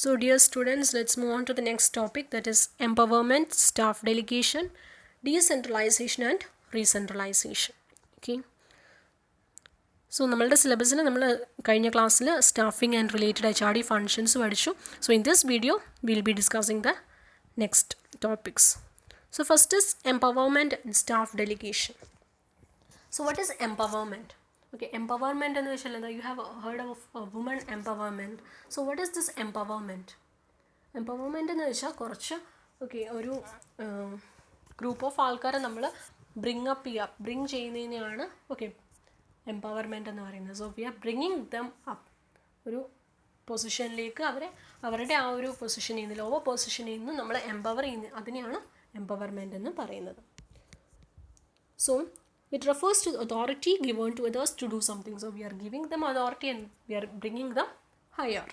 So dear students, let's move on to the next topic, that is empowerment, staff delegation, decentralization and re-centralization. Okay. So നമ്മളുടെ സിലബസിൽ നമ്മൾ കഴിഞ്ഞ ക്ലാസ്സിൽ staffing and related HRD functions പഠിച്ചു. So in this video, we'll be discussing the next topics. So first is empowerment and staff delegation. So what is empowerment? Okay, empowerment എന്ന് വെച്ചാൽ എന്താ? You have heard of women empowerment. So what is this empowerment? Empowerment എന്ന് വെച്ചാൽ കുറച്ച് ഒരു group of ആൾക്കാരെ നമ്മൾ bring ചെയ്യുന്നതിനെയാണ് empowerment എന്ന് പറയുന്നത്. So we R bringing dum up ഒരു പൊസിഷനിലേക്ക് അവരുടെ ആ ഒരു പൊസിഷനിൽ നിന്ന് ലോവർ പൊസിഷനിൽ നിന്ന് നമ്മൾ എംപവർ ചെയ്യുന്ന അതിനെയാണ് എംപവർമെൻറ്റ് എന്ന് പറയുന്നത്. So it refers to the authority given to others to do something. So we are giving them authority and we are bringing them higher,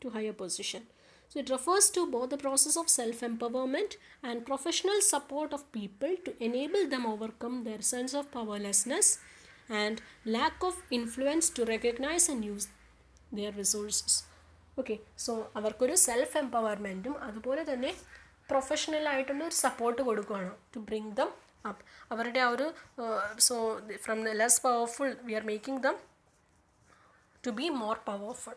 to higher position. So it refers to both the process of self-empowerment and professional support of people to enable them overcome their sense of powerlessness and lack of influence to recognize and use their resources. So അവർക്കൊരു self എംപവർമെൻറ്റും അതുപോലെ തന്നെ professional ആയിട്ടുള്ള ഒരു support കൊടുക്കുകയാണ് to bring them up. അവരുടെ ആ ഒരു so from the less powerful we are making them to be more powerful.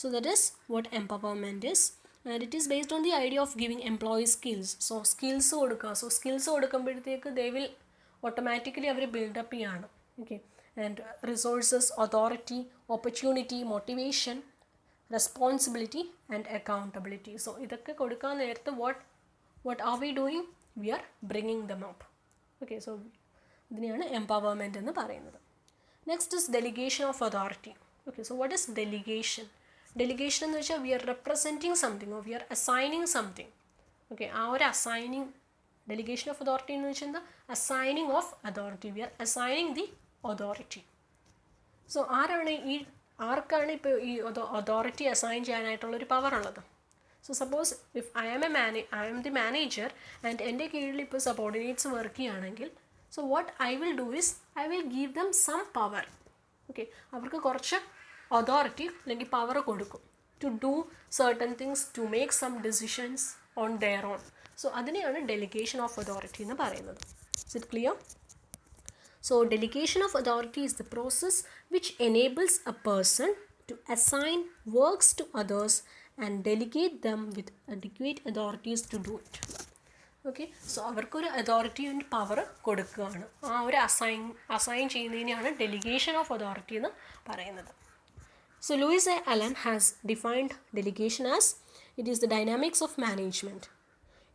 So that is what empowerment is, and it is based on the idea of giving employees skills. So skills കൊടുക്കുക. So skills കൊടുക്കുമ്പോഴത്തേക്ക് they will automatically അവർ build up ചെയ്യാണ്. And resources, authority, opportunity, motivation, responsibility and accountability. So ഇതൊക്കെ കൊടുക്കാൻ നേരത്ത് what are we doing? We are bringing them up. So ഇതിനെയാണ് empowerment എന്ന് പറയുന്നത്. Next is delegation of authority. So what is delegation? Delegation എന്ന് വെച്ചാൽ we are representing something or we are assigning something. ആ ഒരു assigning, delegation of authority എന്ന് വെച്ചാൽ എന്താ? Assigning of authority. We are assigning the authority. So ആർക്കാണ് ഇപ്പോൾ ഈ അതോറിറ്റി അസൈൻ ചെയ്യാനായിട്ടുള്ളൊരു പവർ ഉള്ളത്? So suppose if I am the manager and എൻ്റെ കീഴിൽ ഇപ്പോൾ സബോർഡിനേറ്റ്സ് വർക്ക് ചെയ്യുകയാണെങ്കിൽ so what I will do is I will give them some power. അവർക്ക് കുറച്ച് അതോറിറ്റി അല്ലെങ്കിൽ പവർ കൊടുക്കും to do certain things, to make some decisions on their own. So അതിനെയാണ് delegation of authority എന്ന് പറയുന്നത്. Is it clear? So delegation of authority is the process which enables a person to assign works to others and delegate them with adequate authorities to do it. So അവർക്കൊരു authority and power കൊടുക്കുകയാണ്. ആ ഒരു assign ചെയ്യുന്നതിനെയാണ് delegation of authority എന്ന് പറയുന്നത്. So Louis A. Allen has defined delegation as it is the dynamics of management.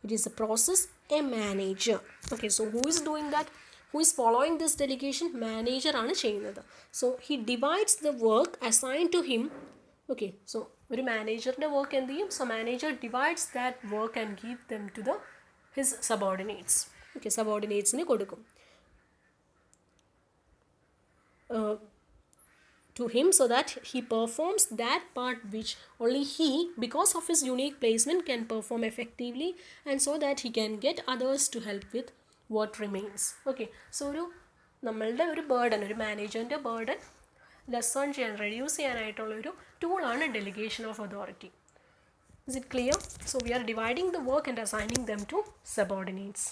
It is a process a manager. So who is doing that? Who is following this delegation? Manager ആണ് ചെയ്യുന്നത്. So he divides the work assigned to him. So ഒരു മാനേജറിൻ്റെ work എന്ത് ചെയ്യും? So manager divides that work and give them to his subordinates. സബോർഡിനേറ്റ്സിന് കൊടുക്കും to him so that he performs that part which only he, because of his unique placement, can perform effectively, and so that he can get others to help with what remains. So നമ്മളുടെ ഒരു burden, ഒരു മാനേജറിൻ്റെ burden lessen ചെയ്യാൻ, reduce ചെയ്യാനായിട്ടുള്ളൊരു ടൂളാണ് delegation of authority. Is it clear? So we are dividing the work and assigning them to subordinates.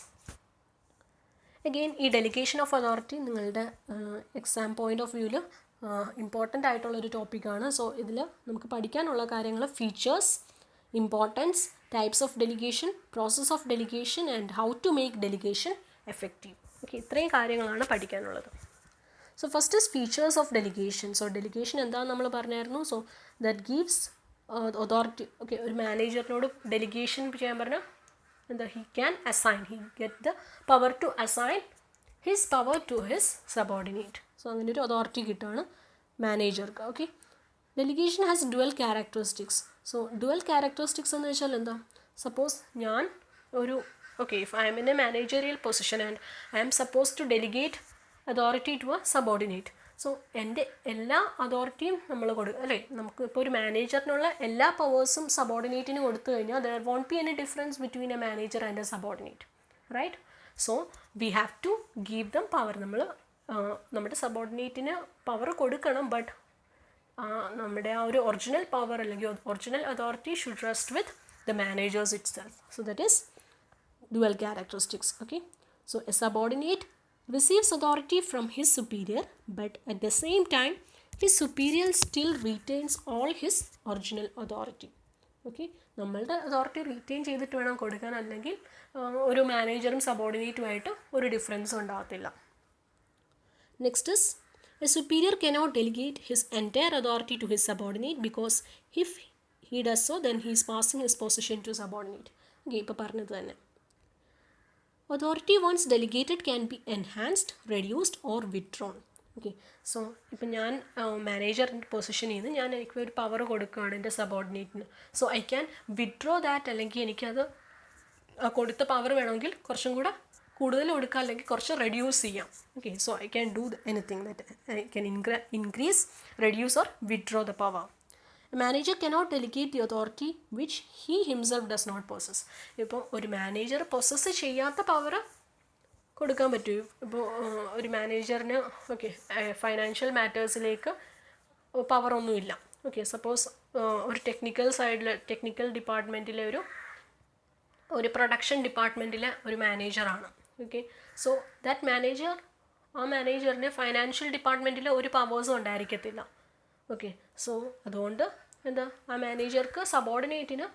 Again, ഈ delegation of authority നിങ്ങളുടെ exam point of വ്യൂവിൽ ഇമ്പോർട്ടൻ്റ് ആയിട്ടുള്ളൊരു ടോപ്പിക്കാണ്. സോ ഇതിൽ നമുക്ക് പഠിക്കാനുള്ള കാര്യങ്ങൾ features, importance, types of delegation, process of delegation and how to make delegation effective. ഇത്രയും കാര്യങ്ങളാണ് പഠിക്കാനുള്ളത്. So first is features of delegation. So delegation എന്താണെന്ന് നമ്മൾ പറഞ്ഞായിരുന്നു. So that gives authority. ഒരു മാനേജറിനോട് ഡെലിഗേഷൻ ചെയ്യാൻ പറഞ്ഞാൽ എന്താ? he can assign, he get the power to assign his power to his subordinate. So അങ്ങനെ ഒരു അതോറിറ്റി കിട്ടുകയാണ് മാനേജർക്ക്. Delegation has dual characteristics. So dual characteristics എന്ന് വെച്ചാൽ എന്താ? സപ്പോസ് ഞാൻ ഒരു if I am in a managerial position and I am supposed to delegate authority to a subordinate. So എൻ്റെ എല്ലാ അതോറിറ്റിയും നമ്മൾ കൊടുക്കും അല്ലേ? നമുക്ക് ഇപ്പോൾ ഒരു മാനേജറിനുള്ള എല്ലാ പവേഴ്സും സബോർഡിനേറ്റിന് കൊടുത്തു കഴിഞ്ഞാൽ there won't be any difference between a manager and a subordinate, right? So we have to give them power. നമ്മൾ നമ്മുടെ സബോർഡിനേറ്റിന് പവർ കൊടുക്കണം, ബട്ട് നമ്മുടെ ആ ഒരു ഒറിജിനൽ പവർ അല്ലെങ്കിൽ original authority should rest with the managers ഇറ്റ് സെൽഫ്. So that is dual characteristics. Okay, so a subordinate receives authority from his superior, but at the same time his superior still retains all his original authority. Okay, നമ്മളുടെ authority retain ചെയ്തിട്ട് വേണം കൊടുക്കാൻ, അല്ലെങ്കിൽ ഒരു മാനേജറും സബോർഡിനേറ്റുമായിട്ട് ഒരു difference ഉണ്ടാകത്തില്ല. Next is A superior cannot delegate his entire authority to his subordinate because if he does so then he is passing his position to subordinate. Okay, ഇപ്പോൾ പറഞ്ഞത് തന്നെ. Authority once delegated can be enhanced, reduced or withdrawn. Okay, so ഇപ്പം ഞാൻ മാനേജറിൻ്റെ പൊസിഷനിൽ നിന്ന് ഞാൻ എനിക്ക് ഒരു പവർ കൊടുക്കുകയാണ് എൻ്റെ സബോർഡിനേറ്റിന്. So I can withdraw that, അല്ലെങ്കിൽ എനിക്കത് കൊടുത്ത പവർ വേണമെങ്കിൽ കുറച്ചും കൂടെ കൂടുതൽ കൊടുക്കുക, അല്ലെങ്കിൽ കുറച്ച് റെഡ്യൂസ് ചെയ്യാം. Okay, so I can do anything that I can increase, reduce or withdraw the power. A manager cannot delegate the authority which he himself does not possess. ഇപ്പോൾ ഒരു മാനേജർ പൊസസ് ചെയ്യാത്ത പവർ കൊടുക്കാൻ പറ്റും. ഇപ്പോൾ ഒരു മാനേജറിന് okay financial മാറ്റേഴ്സിലേക്ക് പവറൊന്നുമില്ല. Okay, suppose ഒരു technical ഡിപ്പാർട്ട്മെൻറ്റിലെ ഒരു production ഡിപ്പാർട്ട്മെൻറ്റിലെ ഒരു മാനേജറാണ്. ഓക്കെ, സോ ദാറ്റ് മാനേജറിന് ഫൈനാൻഷ്യൽ ഡിപ്പാർട്ട്മെൻറ്റിൽ ഒരു പവേഴ്സും ഉണ്ടായിരിക്കത്തില്ല. ഓക്കെ, സോ അതുകൊണ്ട് എന്താ ആ മാനേജർക്ക് സബോർഡിനേറ്റിന്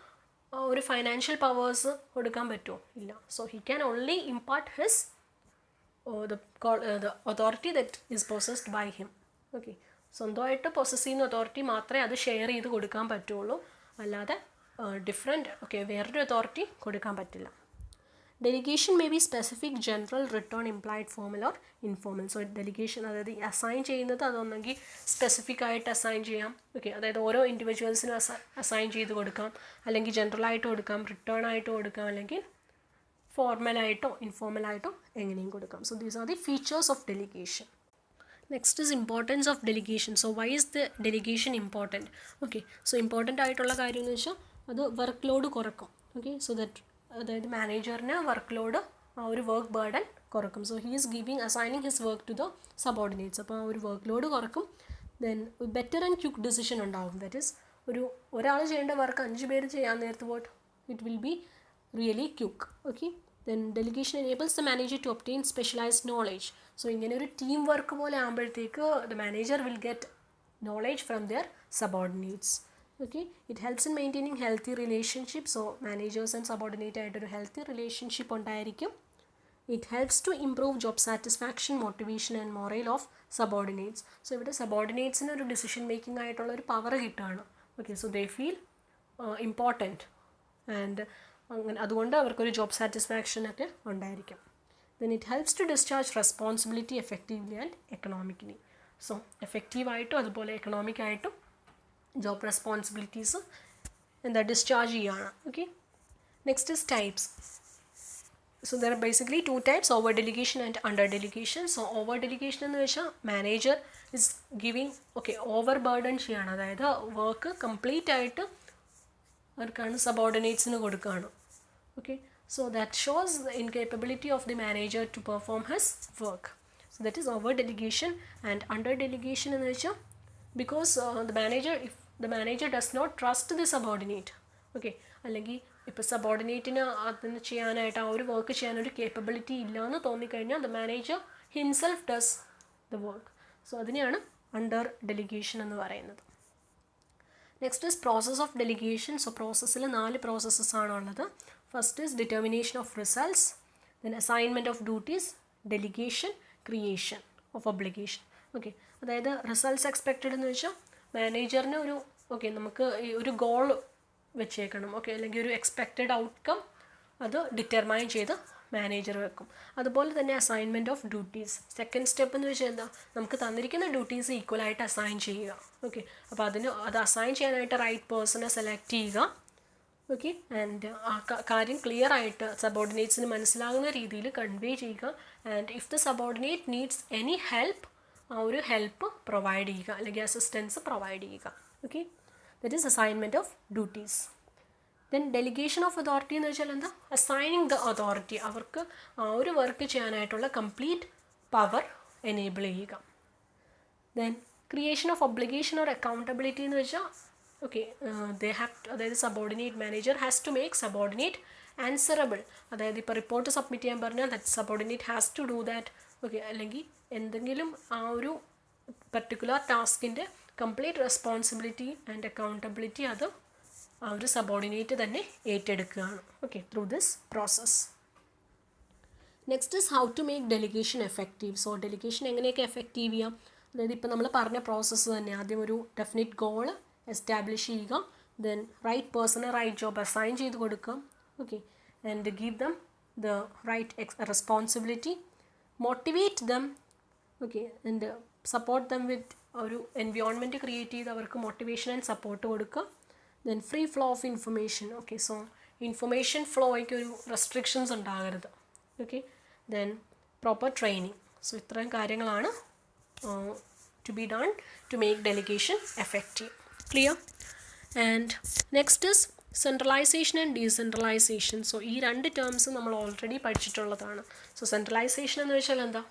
ഒരു ഫൈനാൻഷ്യൽ പവേഴ്സ് കൊടുക്കാൻ പറ്റുമോ? ഇല്ല. So he can only impart his the authority that is possessed by him. Okay, സ്വന്തമായിട്ട് പൊസസ് ചെയ്യുന്ന അതോറിറ്റി മാത്രമേ അത് ഷെയർ ചെയ്ത് കൊടുക്കാൻ പറ്റുള്ളൂ, അല്ലാതെ വേറൊരു അതോറിറ്റി കൊടുക്കാൻ പറ്റില്ല. Delegation may be specific, general, return, implied, formal or informal. So delegation അതായത് അസൈൻ ചെയ്യുന്നത് അതൊന്നെങ്കിൽ സ്പെസിഫിക് ആയിട്ട് അസൈൻ ചെയ്യാം. ഓക്കെ, അതായത് ഓരോ ഇൻഡിവിജ്വൽസിനും അസൈൻ ചെയ്ത് കൊടുക്കാം, അല്ലെങ്കിൽ ജനറലായിട്ട് കൊടുക്കാം, റിട്ടേൺ ആയിട്ട് കൊടുക്കാം, അല്ലെങ്കിൽ ഫോർമലായിട്ടോ ഇൻഫോമലായിട്ടോ എങ്ങനെയും കൊടുക്കാം. So these are the features of delegation. Next is importance of delegation. So why is the delegation important? Okay, so important ആയിട്ടുള്ള കാര്യം എന്ന് വെച്ചാൽ അത് വർക്ക് ലോഡ് കുറക്കും. ഓക്കെ, സോ ദറ്റ് അതായത് മാനേജറിന് വർക്ക് ലോഡ് ആ ഒരു വർക്ക് ബേർഡൻ കുറക്കും. So he is assigning his work to the subordinates. അപ്പോൾ ആ ഒരു വർക്ക് ലോഡ് കുറക്കും. Then better and quick decision ഉണ്ടാകും. ദാറ്റ് ഈസ് ഒരാൾ ചെയ്യേണ്ട വർക്ക് 5 പേര് ചെയ്യാൻ നേരത്ത് it will be really quick. Okay, then delegation enables the manager to obtain specialised knowledge. So ഇങ്ങനെ ഒരു ടീം വർക്ക് പോലെ ആകുമ്പോഴത്തേക്ക് the manager will get knowledge from their subordinates. Okay, it helps in maintaining healthy relationships. So managers and subordinate ആയിട്ടൊരു healthy relationship ഉണ്ടായിരിക്കും. It helps to improve job satisfaction, motivation and morale of subordinates. So ഇവിടെ subordinatesന് ഒരു decision making ആയിട്ടുള്ള ഒരു power കിട്ടുകയാണ്. Okay, so they feel important and അതുകൊണ്ട് അവർക്കൊരു job satisfaction ഒക്കെ ഉണ്ടായിരിക്കും. Then it helps to discharge responsibility effectively and economically. So effective ആയിട്ടും അതുപോലെ economic ആയിട്ടും ജോബ് റെസ്പോൺസിബിലിറ്റീസ് ഡിസ്ചാർജ് ചെയ്യുകയാണ്. Okay, next is types. So there are basically 2 types, over delegation and under delegation. So over delegation എന്ന് വെച്ചാൽ manager is giving over burden ചെയ്യാണ്, അതായത് work complete ആയിട്ട് അവർക്കാണ് സബോർഡിനേറ്റ്സിന് കൊടുക്കുകയാണ്. Okay, so that shows the incapability of the manager to perform his work. So that is over delegation. And under delegation എന്ന് വെച്ചാൽ because the manager does not trust the subordinate. Okay, അല്ലെങ്കിൽ ഇപ്പോൾ സബോർഡിനേറ്റിന് അതിന് ചെയ്യാനായിട്ട് ആ ഒരു വർക്ക് ചെയ്യാനൊരു capability ഇല്ല എന്ന് തോന്നിക്കഴിഞ്ഞാൽ the manager himself does the work. So അതിനെയാണ് അണ്ടർ ഡെലിഗേഷൻ എന്ന് പറയുന്നത്. Next is process of delegation. So പ്രോസസ്സിൽ 4 പ്രോസസ്സസ് ആണുള്ളത്. First is determination of results, then assignment of duties, delegation, creation of obligation. Okay, അതായത് results expected എന്ന് വെച്ചാൽ മാനേജറിന് നമുക്ക് ഒരു ഗോൾ വെച്ചേക്കണം. ഓക്കെ, അല്ലെങ്കിൽ ഒരു എക്സ്പെക്റ്റഡ് ഔട്ട്കം അത് ഡിറ്റർമൈൻ ചെയ്ത് മാനേജർ വെക്കും. അതുപോലെ തന്നെ assignment of duties. Second step എന്ന് വെച്ചാൽ എന്താ, നമുക്ക് തന്നിരിക്കുന്ന ഡ്യൂട്ടീസ് ഈക്വലായിട്ട് അസൈൻ ചെയ്യുക. ഓക്കെ, അപ്പോൾ അത് അസൈൻ ചെയ്യാനായിട്ട് റൈറ്റ് പേഴ്സണെ സെലക്ട് ചെയ്യുക. ഓക്കെ, ആൻഡ് ആ കാര്യം ക്ലിയർ ആയിട്ട് സബോർഡിനേറ്റ്സിന് മനസ്സിലാകുന്ന രീതിയിൽ കൺവേ ചെയ്യുക. And if the subordinate needs any help, ആ ഒരു ഹെൽപ്പ് പ്രൊവൈഡ് ചെയ്യുക, അല്ലെങ്കിൽ അസിസ്റ്റൻസ് പ്രൊവൈഡ് ചെയ്യുക. Okay, that is assignment of duties. Then delegation of authority എന്ന് വെച്ചാൽ എന്താ, അസൈനിങ് ദ അതോറിറ്റി, അവർക്ക് ആ ഒരു വർക്ക് ചെയ്യാനായിട്ടുള്ള കംപ്ലീറ്റ് പവർ എനേബിൾ ചെയ്യുക. Then creation of obligation or accountability എന്ന് വെച്ചാൽ ഓക്കെ ദേ ഹാവ് അതായത് subordinate manager has to make subordinate answerable. അതായത് ഇപ്പോൾ റിപ്പോർട്ട് സബ്മിറ്റ് ചെയ്യാൻ പറഞ്ഞാൽ that subordinate has to do that. Okay, അല്ലെങ്കിൽ എന്തെങ്കിലും ആ ഒരു പർട്ടിക്കുലർ ടാസ്കിൻ്റെ കംപ്ലീറ്റ് റെസ്പോൺസിബിലിറ്റി ആൻഡ് അക്കൗണ്ടബിലിറ്റി അത് ആ ഒരു സബോർഡിനേറ്റ് തന്നെ ഏറ്റെടുക്കുകയാണ്. Okay, through this process. Next is how to make delegation effective. So delegation എങ്ങനെയൊക്കെ എഫക്റ്റീവ് ചെയ്യാം? അതായത് ഇപ്പോൾ നമ്മൾ പറഞ്ഞ പ്രോസസ്സ് തന്നെ. ആദ്യം ഒരു ഡെഫിനിറ്റ് ഗോൾ എസ്റ്റാബ്ലിഷ് ചെയ്യുക, ദെൻ റൈറ്റ് പേഴ്സണെ റൈറ്റ് ജോബ് അസൈൻ ചെയ്ത് കൊടുക്കുക. Okay, and give them the right responsibility, motivate them. Okay, and support them with ഒരു എൻവയോൺമെൻറ്റ് ക്രിയേറ്റ് ചെയ്ത് അവർക്ക് മോട്ടിവേഷൻ ആൻഡ് സപ്പോർട്ട് കൊടുക്കുക. Then free flow of information. Okay, so information ഫ്ലോയ്ക്ക് ഒരു restrictions ഉണ്ടാകരുത്. Okay, then proper training. So ഇത്രയും കാര്യങ്ങളാണ് to be done to make delegation effective. Clear? And next is centralisation and decentralisation. So ഈ രണ്ട് terms നമ്മൾ already പഠിച്ചിട്ടുള്ളതാണ്. So centralisation എന്ന് വെച്ചാൽ എന്താ?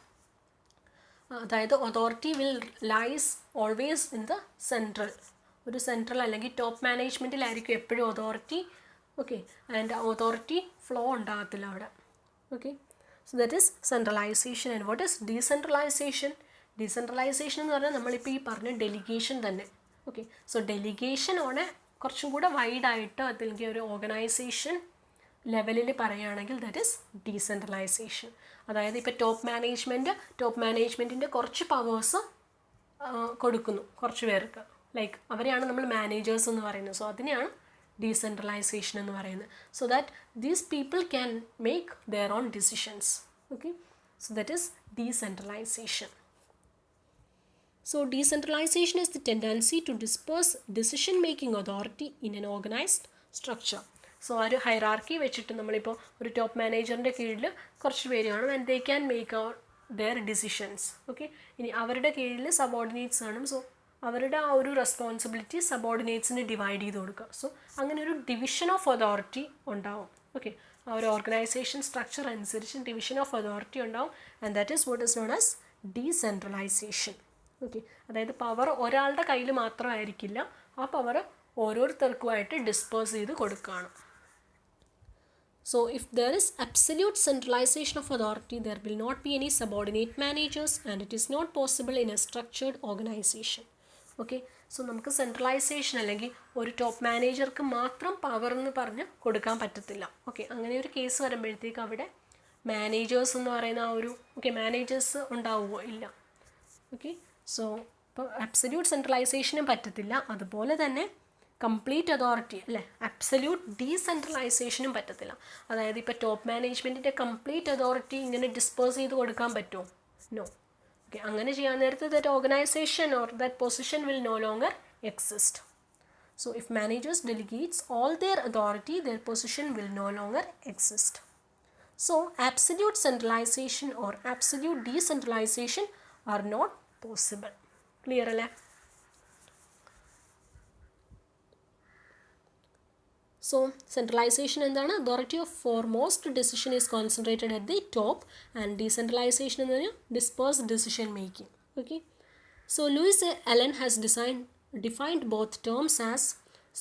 അതായത് authority will lies always in the central. ഒരു സെൻട്രൽ അല്ലെങ്കിൽ ടോപ്പ് മാനേജ്മെൻറ്റിലായിരിക്കും എപ്പോഴും authority. Okay, and authority flow ഉണ്ടാകത്തില്ല അവിടെ. Okay, so that is centralisation. And what is decentralisation? Decentralisation എന്ന് പറഞ്ഞാൽ നമ്മളിപ്പോൾ ഈ പറഞ്ഞ ഡെലിഗേഷൻ തന്നെ. ഓക്കെ, സോ ഡെലിഗേഷൻ ആണ് കുറച്ചും കൂടെ വൈഡായിട്ട് അല്ലെങ്കിൽ ഒരു ഓർഗനൈസേഷൻ ലെവലിൽ പറയുകയാണെങ്കിൽ ദറ്റ് ഈസ് ഡീസെൻട്രലൈസേഷൻ. അതായത് ഇപ്പോൾ ടോപ്പ് മാനേജ്മെൻറ്റിൻ്റെ കുറച്ച് പവേഴ്സ് കൊടുക്കുന്നു കുറച്ച് പേർക്ക്, ലൈക്ക് അവരെയാണ് നമ്മൾ മാനേജേഴ്സ് എന്ന് പറയുന്നത്. സോ അതിനെയാണ് ഡീസെൻട്രലൈസേഷൻ എന്ന് പറയുന്നത്. So that these people can make their own decisions. Okay, so that is decentralisation. So decentralization is the tendency to disperse decision-making authority in an organized structure. So ആ ഒരു hierarchy വെച്ചിട്ട് നമ്മളിപ്പോൾ ഒരു top മാനേജറിൻ്റെ കീഴിൽ കുറച്ച് പേര് കാണും, and they can make our their decisions. Okay, ഇനി അവരുടെ കീഴിൽ സബോർഡിനേറ്റ്സ് ആണ്. സോ അവരുടെ ആ ഒരു റെസ്പോൺസിബിലിറ്റി സബോർഡിനേറ്റ്സിന് ഡിവൈഡ് ചെയ്ത് കൊടുക്കുക. സോ അങ്ങനെ ഒരു ഡിവിഷൻ ഓഫ് അതോറിറ്റി ഉണ്ടാവും. ഓക്കെ, ആ ഒരു ഓർഗനൈസേഷൻ സ്ട്രക്ചർ അനുസരിച്ച് ഡിവിഷൻ ഓഫ് അതോറിറ്റി ഉണ്ടാവും. And that is what is known as decentralisation. Okay, അതായത് പവർ ഒരാളുടെ കയ്യിൽ മാത്രമായിരിക്കില്ല, ആ പവർ ഓരോരുത്തർക്കുമായിട്ട് ഡിസ്പേഴ്സ് ചെയ്ത് കൊടുക്കുകയാണ്. So if there is absolute centralisation of authority there will not be any subordinate managers and it is not possible in a structured organisation. Okay, so നമുക്ക് centralisation അല്ലെങ്കിൽ ഒരു ടോപ്പ് മാനേജർക്ക് മാത്രം പവർ എന്ന് പറഞ്ഞ് കൊടുക്കാൻ പറ്റത്തില്ല. ഓക്കെ, അങ്ങനെ ഒരു കേസ് വരുമ്പോഴത്തേക്ക് അവിടെ മാനേജേഴ്സ് എന്ന് പറയുന്ന ആ ഒരു മാനേജേഴ്സ് ഉണ്ടാവുമോ? ഇല്ല. ഓക്കെ, സോ ഇപ്പോൾ അബ്സല്യൂട്ട് സെൻട്രലൈസേഷനും പറ്റത്തില്ല, അതുപോലെ തന്നെ കംപ്ലീറ്റ് അതോറിറ്റി അല്ലേ അബ്സല്യൂട്ട് ഡീസെൻട്രലൈസേഷനും പറ്റത്തില്ല. അതായത് ഇപ്പോൾ ടോപ്പ് മാനേജ്മെൻറ്റിൻ്റെ കംപ്ലീറ്റ് അതോറിറ്റി ഇങ്ങനെ ഡിസ്പേഴ്സ് ചെയ്ത് കൊടുക്കാൻ പറ്റുമോ? നോ. ഓക്കെ, അങ്ങനെ ചെയ്യാൻ നേരത്തെ that organisation or that position will no longer exist. So if managers delegates all their authority their position will no longer exist. So absolute centralisation or absolute decentralisation are not possible. Clear അല്ലേ? So centralisation എന്താണ്? Authority of foremost decision is concentrated at the top, and decentralisation എന്ന് പറഞ്ഞാൽ disperse decision making. Okay, so Louis Allen has defined both terms as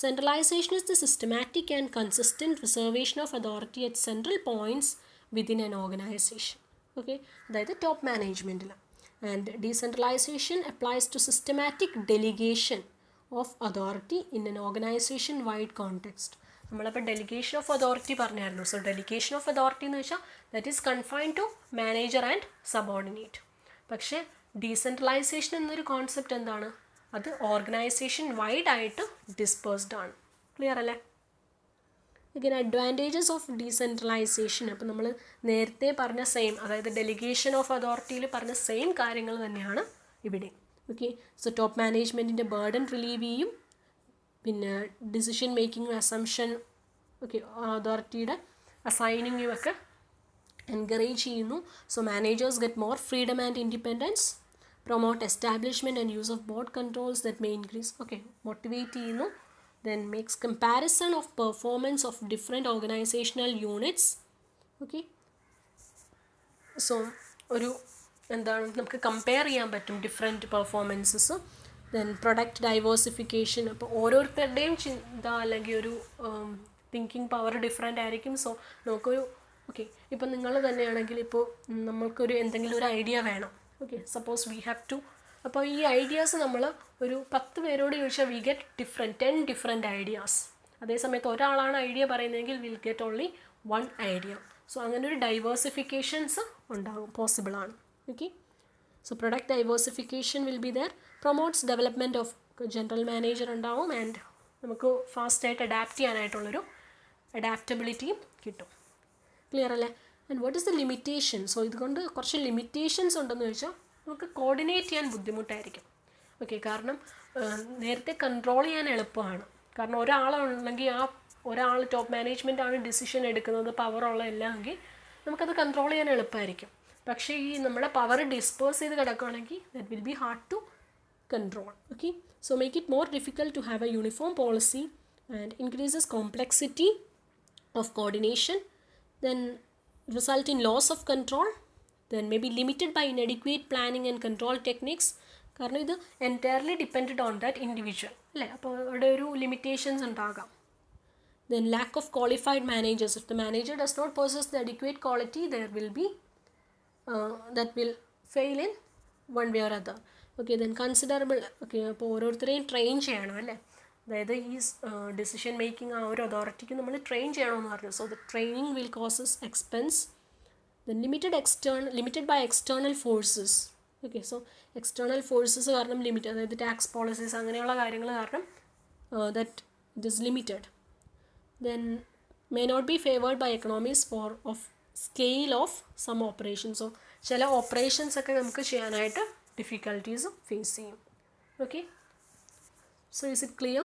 centralization is the systematic and consistent reservation of authority at central points within an organization. Okay, അതായത് top മാനേജ്മെൻറ്റിൽ. And decentralization applies to systematic delegation of authority in an organization wide context. നമ്മളപ്പോൾ delegation of authority പറഞ്ഞായിരുന്നു. So delegation of authority എന്ന് വെച്ചാൽ that is confined to manager and subordinate. പക്ഷേ decentralization എന്നൊരു concept എന്താണ്? അത് ഓർഗനൈസേഷൻ വൈഡായിട്ട് ഡിസ്പേഴ്സ്ഡ് ആണ്. ക്ലിയർ അല്ലേ? ഇങ്ങനെ അഡ്വാൻറ്റേജസ് ഓഫ് ഡീസെൻട്രലൈസേഷൻ. അപ്പോൾ നമ്മൾ നേരത്തെ പറഞ്ഞ സെയിം, അതായത് ഡെലിഗേഷൻ ഓഫ് അതോറിറ്റിയിൽ പറഞ്ഞ സെയിം കാര്യങ്ങൾ തന്നെയാണ് ഇവിടെ. ഓക്കെ, സോ ടോപ്പ് മാനേജ്മെൻറ്റിൻ്റെ ബേർഡൻ റിലീവ് ചെയ്യും, പിന്നെ ഡിസിഷൻ മേക്കിംഗ് അസംഷൻ അതോറിറ്റിയുടെ അസൈനിങ്ങും ഒക്കെ എൻകറേജ് ചെയ്യുന്നു. So managers get more freedom and independence, promote establishment and use of board controls that may increase. Motivate ചെയ്യുന്നു. Then makes comparison of performance of different organizational units. Okay, so ഒരു എന്താണ് നമുക്ക് compare ചെയ്യാൻ പറ്റും different performances. Then product diversification. അപ്പോൾ ഓരോരുത്തരുടെയും ചിന്ത അല്ലെങ്കിൽ ഒരു തിങ്കിങ് പവർ ഡിഫറെൻ്റ് ആയിരിക്കും. സോ നമുക്കൊരു ഓക്കെ, ഇപ്പം നിങ്ങൾ തന്നെയാണെങ്കിൽ ഇപ്പോൾ നമ്മൾക്കൊരു എന്തെങ്കിലും ഒരു ഐഡിയ വേണം. Okay, suppose we have two, അപ്പോൾ ഈ ഐഡിയാസ് നമ്മൾ ഒരു 10 പേരോട് ചോദിച്ചാൽ വി ഗെറ്റ് 10 ഡിഫറെൻറ്റ് ഐഡിയാസ്. അതേസമയത്ത് ഒരാളാണ് ഐഡിയ പറയുന്നതെങ്കിൽ will get only 1 idea. So അങ്ങനെ ഒരു ഡൈവേഴ്സിഫിക്കേഷൻസ് ഉണ്ടാകും, പോസിബിളാണ്. Okay, so product diversification will be there. Promotes development of general manager ഉണ്ടാവും. ആൻഡ് നമുക്ക് ഫാസ്റ്റായിട്ട് അഡാപ്റ്റ് ചെയ്യാനായിട്ടുള്ളൊരു അഡാപ്റ്റബിലിറ്റിയും കിട്ടും. ക്ലിയർ അല്ലേ? And what is the limitation? So ഇതുകൊണ്ട് കുറച്ച് ലിമിറ്റേഷൻസ് ഉണ്ടെന്ന് ചോദിച്ചാൽ നമുക്ക് കോർഡിനേറ്റ് ചെയ്യാൻ ബുദ്ധിമുട്ടായിരിക്കും. ഓക്കെ, കാരണം നേരത്തെ കൺട്രോൾ ചെയ്യാൻ എളുപ്പമാണ്. കാരണം ഒരാളുണ്ടെങ്കിൽ ആ ഒരാൾ ടോപ്പ് മാനേജ്മെൻ്റ് ആണ് ഡിസിഷൻ എടുക്കുന്നത്, പവറുള്ള എല്ലാം എങ്കിൽ നമുക്കത് കൺട്രോൾ ചെയ്യാൻ എളുപ്പമായിരിക്കും. പക്ഷേ ഈ നമ്മുടെ പവർ ഡിസ്പേഴ്സ് ചെയ്ത് കിടക്കുകയാണെങ്കിൽ that will be hard to control. Okay, so make it more difficult to have a uniform policy and increases complexity of coordination, then result in loss of control, then may be limited by inadequate planning and control techniques. കാരണം ഇത് entirely depended on that individual അല്ലേ, അപ്പോൾ അവിടെ ഒരു limitations ഉണ്ടാകാം. then lack of qualified managers. If the manager does not possess the adequate quality, there will be that will fail in one way or other. Okay, then considerable. Okay, അപ്പോൾ ഓരോരുത്തരെയും train ചെയ്യണം അല്ലേ, അതായത് ഈ decision making ആ ഒരു അതോറിറ്റിക്ക് നമ്മൾ ട്രെയിൻ ചെയ്യണമെന്ന് പറഞ്ഞു. So the training will causes expense. Then limited by external forces. Okay, so external forces കാരണം ലിമിറ്റ്, അതായത് ടാക്സ് പോളിസീസ് അങ്ങനെയുള്ള കാര്യങ്ങൾ കാരണം that it is limited. Then may not be favoured by economies of scale of some operations. So ചില operations ഒക്കെ നമുക്ക് ചെയ്യാനായിട്ട് difficulties face ചെയ്യും. Okay, so is it clear?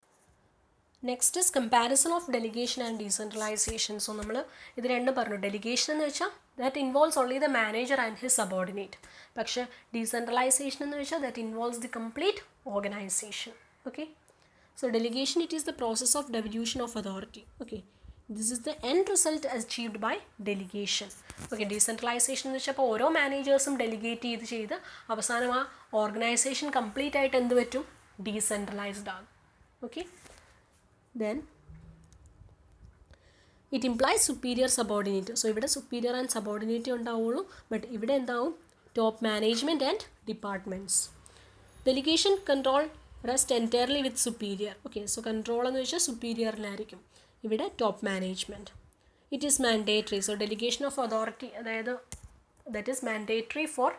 Next is comparison of delegation and decentralisation. So നമ്മൾ ഇത് രണ്ടും പറഞ്ഞു. Delegation എന്ന് വെച്ചാൽ that involves only the manager and his subordinate. പക്ഷേ ഡീസെൻട്രലൈസേഷൻ എന്ന് വെച്ചാൽ that involves the complete organisation. Okay, so delegation it is the process of devolution of authority. Okay, this is the end result achieved by delegation. Okay, decentralisation എന്ന് വെച്ചാൽ അപ്പോൾ ഓരോ മാനേജേഴ്സും delegate ചെയ്ത് അവസാനം ആ ഓർഗനൈസേഷൻ കംപ്ലീറ്റ് ആയിട്ട് എന്ത് പറ്റും? ഡീസെൻട്രലൈസ്ഡ് ആകും. Okay, then it implies superior subordinate. So ഇവിടെ സുപ്പീരിയർ ആൻഡ് സബോർഡിനേറ്റ് ഉണ്ടാവുള്ളൂ, ബട്ട് ഇവിടെ എന്താവും? Top management and departments. Delegation control rest entirely with superior. Okay, so control എന്ന് വെച്ചാൽ സുപ്പീരിയറിലായിരിക്കും, ഇവിടെ top management. It is mandatory. So delegation of authority, അതായത് that is mandatory for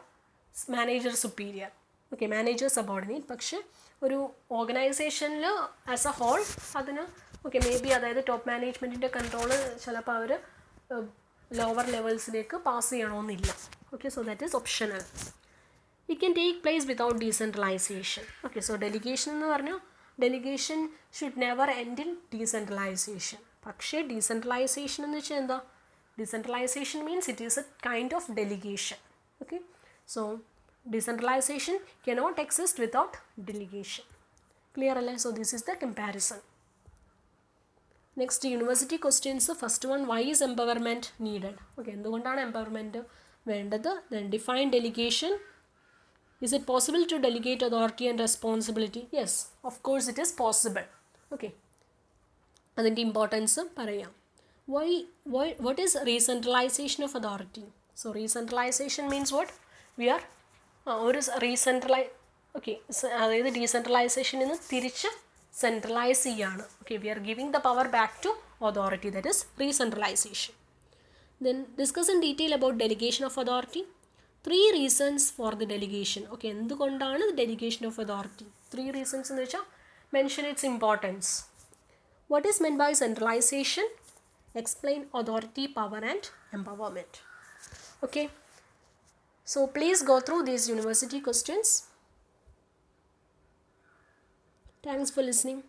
manager superior. Okay, manager subordinate. പക്ഷേ ഒരു ഓർഗനൈസേഷനിൽ as a whole അതിന് okay may be അതായത് ടോപ്പ് മാനേജ്മെൻറ്റിൻ്റെ കൺട്രോള് ചിലപ്പോൾ അവർ ലോവർ ലെവൽസിലേക്ക് പാസ് ചെയ്യണമെന്നില്ല. Okay, so that is optional. It can take place without decentralization. Okay, so delegation എന്ന് പറഞ്ഞാൽ delegation should never end in decentralization. പക്ഷേ ഡീസെൻട്രലൈസേഷൻ എന്ന് വെച്ചാൽ എന്താ? Decentralization means it is a kind of delegation. Okay, so decentralization cannot exist without delegation. Clear അല്ലേ? So this is the comparison. Next university questions. First one, why is empowerment needed? Okay, എന്തുകൊണ്ടാണ് empowerment വേണ്ടത്? Then define delegation. Is it possible to delegate authority and responsibility? Yes, of course it is possible. Okay, അതിൻ്റെ importance പറയാം. What is recentralization of authority? So recentralization means what? We are ഒരു അതായത് ഡീസെൻട്രലൈസേഷനിൽ നിന്ന് തിരിച്ച് centralize ചെയ്യാണ്. Okay, we are giving the power back to authority. That is recentralization. Then discuss in detail about delegation of authority. 3 reasons for the delegation. Okay, എന്തുകൊണ്ടാണ് delegation of authority? 3 reasons എന്ന് വെച്ചാൽ mention its importance. What is meant by centralization? Explain authority, power and empowerment. Okay, so please go through these university questions. Thanks for listening.